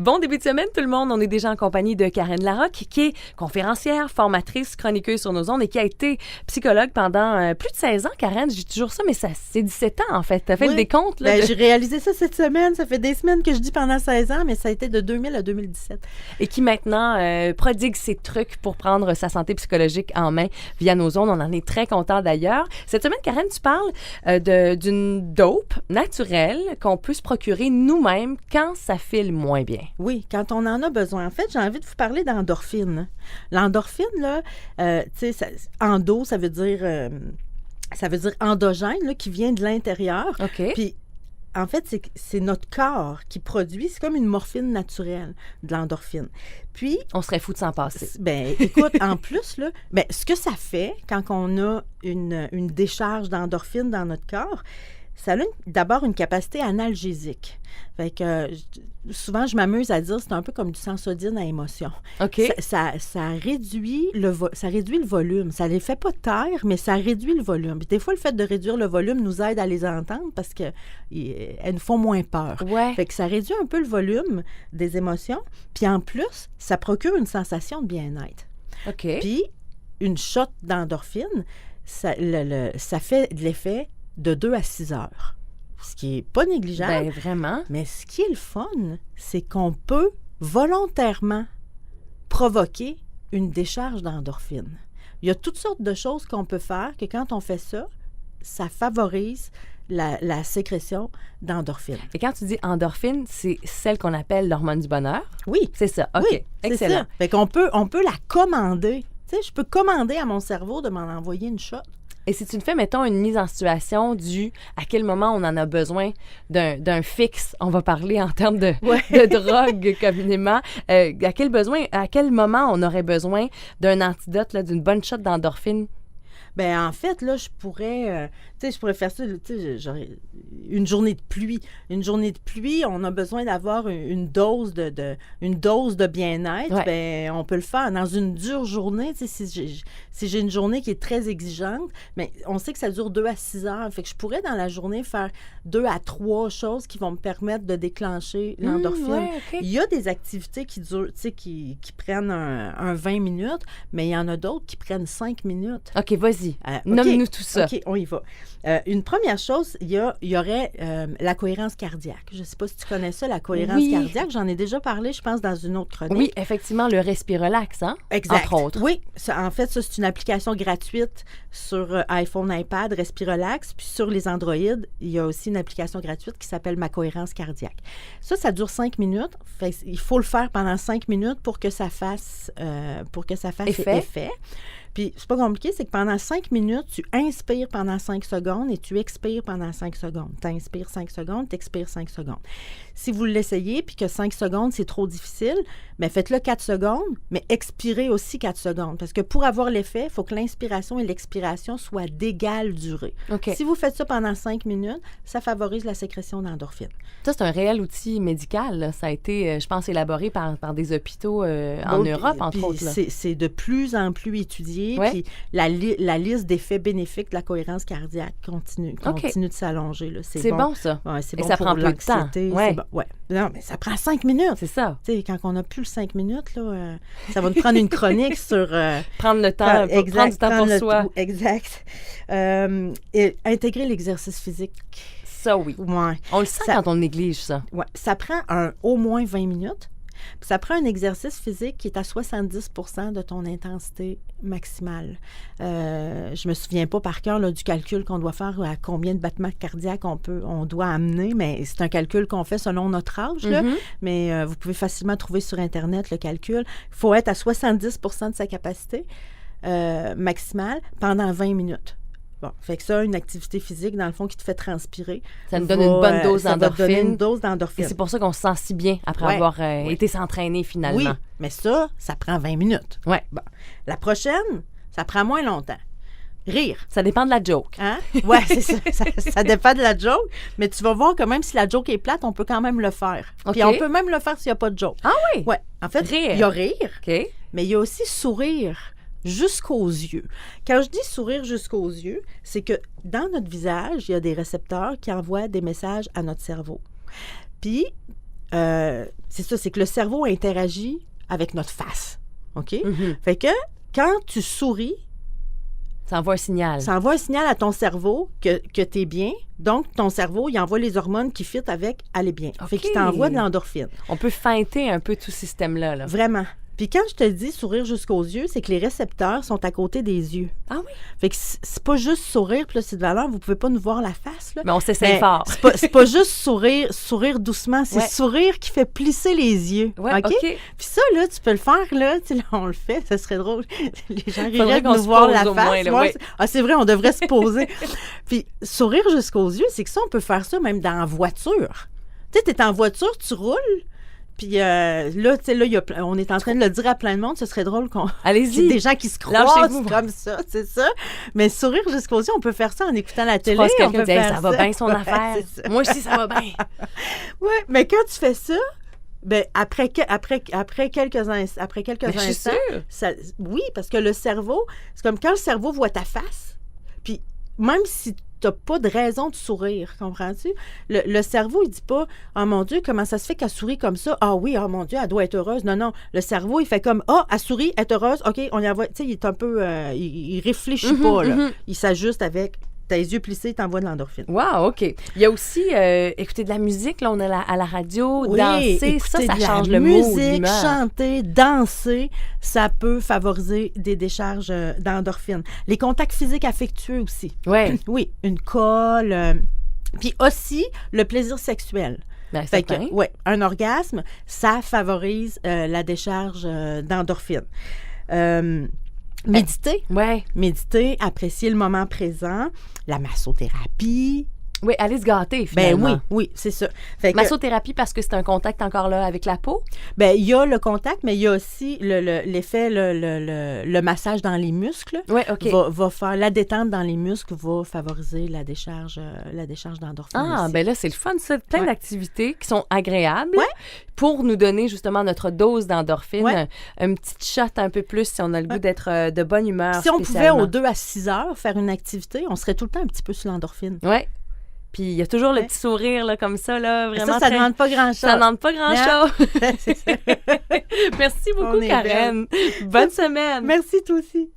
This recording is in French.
Bon début de semaine, tout le monde. On est déjà en compagnie de Karen Larocque, qui est conférencière, formatrice, chroniqueuse sur nos ondes et qui a été psychologue pendant plus de 16 ans. Karen, je dis toujours ça, mais c'est 17 ans, en fait. Tu as fait le décompte. Là, J'ai réalisé ça cette semaine. Ça fait des semaines que je dis pendant 16 ans, mais ça a été de 2000 à 2017. Et qui maintenant prodigue ses trucs pour prendre sa santé psychologique en main via nos ondes. On en est très content d'ailleurs. Cette semaine, Karen, tu parles d'une dope naturelle qu'on peut se procurer nous-mêmes quand ça file moins bien. Oui, quand on en a besoin. En fait, j'ai envie de vous parler d'endorphine. L'endorphine, là, tu sais, endo, ça veut dire endogène, là, qui vient de l'intérieur. OK. Puis, en fait, c'est notre corps qui produit, c'est comme une morphine naturelle, de l'endorphine. Puis... On serait fou de s'en passer. Ben, écoute, en plus, là, ben, ce que ça fait quand on a une décharge d'endorphine dans notre corps, ça a d'abord une capacité analgésique. Fait que souvent, je m'amuse à dire c'est un peu comme du Sensodine à émotion. OK. Ça réduit le volume. Ça les fait pas taire, mais ça réduit le volume. Puis des fois, le fait de réduire le volume nous aide à les entendre parce qu'elles nous font moins peur. Ouais. Fait que ça réduit un peu le volume des émotions. Puis en plus, ça procure une sensation de bien-être. OK. Puis une shot d'endorphine, ça fait de l'effet de 2 à 6 heures. Ce qui n'est pas négligeable. Ben, vraiment. Mais ce qui est le fun, c'est qu'on peut volontairement provoquer une décharge d'endorphine. Il y a toutes sortes de choses qu'on peut faire que quand on fait ça, ça favorise la sécrétion d'endorphine. Et quand tu dis endorphine, c'est celle qu'on appelle l'hormone du bonheur? Oui. C'est ça. OK. Oui, excellent. Ça. Fait qu'on peut la commander. Tu sais, je peux commander à mon cerveau de m'en envoyer une shot. Et si tu me fais, mettons, une mise en situation du à quel moment on en a besoin d'un fixe, on va parler en termes de drogue communément, à quel moment on aurait besoin d'un antidote, là, d'une bonne shot d'endorphine? Bien, en fait, là, je pourrais faire ça, j'aurais une journée de pluie. Une journée de pluie, on a besoin d'avoir une dose de bien-être. Ouais. Bien, on peut le faire dans une dure journée. Si j'ai une journée qui est très exigeante, mais on sait que ça dure 2 à 6 heures. Fait que je pourrais, dans la journée, faire 2 à 3 choses qui vont me permettre de déclencher l'endorphine. Ouais, OK. Il y a des activités qui durent, qui prennent un 20 minutes, mais il y en a d'autres qui prennent 5 minutes. OK, vas-y. OK. Nomme-nous tout ça. OK, on y va. Une première chose, il y aurait la cohérence cardiaque. Je ne sais pas si tu connais ça, la cohérence cardiaque. J'en ai déjà parlé, je pense, dans une autre chronique. Oui, effectivement, le Respirelax, hein? Exact. Entre autres. Oui, en fait, ça, c'est une application gratuite sur iPhone, iPad, Respirelax. Puis sur les Android, il y a aussi une application gratuite qui s'appelle Ma cohérence cardiaque. Ça dure 5 minutes. Fait, il faut le faire pendant 5 minutes pour que ça fasse effet. Puis, c'est pas compliqué, c'est que pendant 5 minutes, tu inspires pendant 5 secondes et tu expires pendant 5 secondes. Tu inspires 5 secondes, tu expires 5 secondes. Si vous l'essayez puis que 5 secondes, c'est trop difficile, bien, faites-le 4 secondes, mais expirez aussi 4 secondes. Parce que pour avoir l'effet, il faut que l'inspiration et l'expiration soient d'égale durée. OK. Si vous faites ça pendant 5 minutes, ça favorise la sécrétion d'endorphine. Ça, c'est un réel outil médical, là. Ça a été, je pense, élaboré par des hôpitaux en Europe, entre autres. Là. C'est de plus en plus étudié. Ouais. Puis la liste d'effets bénéfiques de la cohérence cardiaque continue de s'allonger. Là. C'est bon, ça. Ouais, c'est Et bon ça pour prend peu de l'anxiété. temps. Ouais. Bon. Ouais. Non, mais ça prend 5 minutes. C'est ça. Tu sais, quand on n'a plus le 5 minutes, là, ça va nous prendre une chronique sur... prendre le temps, prendre du temps pour soi. Exact. Et intégrer l'exercice physique. Ça, oui. Ouais. On le sent quand on néglige ça. Ouais. Ça prend au moins 20 minutes. Puis ça prend un exercice physique qui est à 70% de ton intensité maximale. Je me souviens pas par cœur là, du calcul qu'on doit faire à combien de battements cardiaques on doit amener, mais c'est un calcul qu'on fait selon notre âge. Là. Mais vous pouvez facilement trouver sur Internet le calcul. Il faut être à 70% de sa capacité maximale pendant 20 minutes. Bon, fait que ça, une activité physique, dans le fond, qui te fait transpirer. Ça nous donne une bonne dose ça va te donner une d'endorphine. dose d'endorphine. Et c'est pour ça qu'on se sent si bien après avoir été s'entraîner finalement. Oui, mais ça prend 20 minutes. Ouais. Bon. La prochaine, ça prend moins longtemps. Rire. Ça dépend de la joke. Hein? Oui, c'est ça. Ça dépend de la joke, mais tu vas voir que même si la joke est plate, on peut quand même le faire. OK. Puis on peut même le faire s'il n'y a pas de joke. Ah oui? Oui. En fait, Rire. il y a rire, OK. mais il y a aussi sourire jusqu'aux yeux. Quand je dis sourire jusqu'aux yeux, c'est que dans notre visage, il y a des récepteurs qui envoient des messages à notre cerveau. Puis, c'est ça, c'est que le cerveau interagit avec notre face. OK? Mhm. Fait que quand tu souris, Ça envoie un signal. ça envoie un signal à ton cerveau que tu es bien. Donc, ton cerveau, il envoie les hormones qui fit avec « aller bien ». Fait qu'il t'envoie de l'endorphine. On peut feinter un peu tout ce système-là. Là. Vraiment. Puis quand je te dis sourire jusqu'aux yeux, c'est que les récepteurs sont à côté des yeux. Ah oui? Fait que c'est pas juste sourire, puis là, c'est de valeur, vous pouvez pas nous voir la face, là. Mais on s'essaye fort. C'est pas juste sourire doucement, c'est Ouais. sourire qui fait plisser les yeux. Ouais, OK? OK. Puis ça, là, tu peux le faire, là, tu sais, là, on le fait, ça serait drôle. Les gens Faudrait riraient de qu'on nous se voir pose la au face. moins, là, Ouais, ouais. c'est vrai, on devrait se poser. Puis sourire jusqu'aux yeux, c'est que ça, on peut faire ça même dans la voiture. Tu sais, t'es en voiture, tu roules, puis là, tu sais, là, on est en train de le dire à plein de monde, ce serait drôle qu'il y ait Allez-y. des gens qui se Lâchez-vous. croisent comme ça, c'est ça. Mais sourire jusqu'aux yeux, on peut faire ça en écoutant la Tu télé. penses on quelqu'un peut dit, hey, faire ça va bien son Ouais, affaire. c'est ça. Moi aussi, ça va bien. Oui, mais quand tu fais ça, ben, après quelques Mais je suis instants, sûre. oui, parce que le cerveau, c'est comme quand le cerveau voit ta face, puis même si tu n'as pas de raison de sourire, comprends-tu? Le cerveau, il dit pas « Oh mon Dieu, comment ça se fait qu'elle sourit comme ça? Ah oui, oh mon Dieu, elle doit être heureuse. » Non, non, le cerveau, il fait comme « Ah, elle sourit, elle est heureuse, OK, on y envoie. » Tu sais, il est un peu... il réfléchit pas, là. Il s'ajuste avec tes yeux plissés, il t'envoie de l'endorphine. Wow, OK. Il y a aussi écouter de la musique. Là, on est à la radio, Oui, danser. écouter Ça de la change le mood, musique, l'humeur. chanter, danser, ça peut favoriser des décharges d'endorphines. Les contacts physiques affectueux aussi. Ouais. Oui, une colle. Puis aussi, le plaisir sexuel. Ben, Fait certain. que, ouais, un orgasme, ça favorise la décharge d'endorphines. Méditer. Ouais. Méditer, apprécier le moment présent, la massothérapie. Oui, aller se gâter, Ben finalement. oui, c'est ça. Fait que, Massothérapie parce que c'est un contact encore là avec la peau. ben, il y a le contact, mais il y a aussi l'effet, le massage dans les muscles. Oui, OK. Va faire la détente dans les muscles, va favoriser la décharge d'endorphine. Ah, aussi. ben là, c'est le fun, ça. Plein Ouais. d'activités qui sont agréables Ouais. pour nous donner justement notre dose d'endorphine. Ouais. Un petit shot un peu plus si on a le goût d'être de bonne humeur. Si on pouvait spécialement. aux 2 à 6 heures faire une activité, on serait tout le temps un petit peu sur l'endorphine. Oui. Puis il y a toujours le Ouais. petit sourire là, comme ça, là, vraiment. Ça demande pas grand-chose. Ça demande pas grand-chose. C'est ça. Merci beaucoup, On est Karen. Bonne semaine. Merci, toi aussi.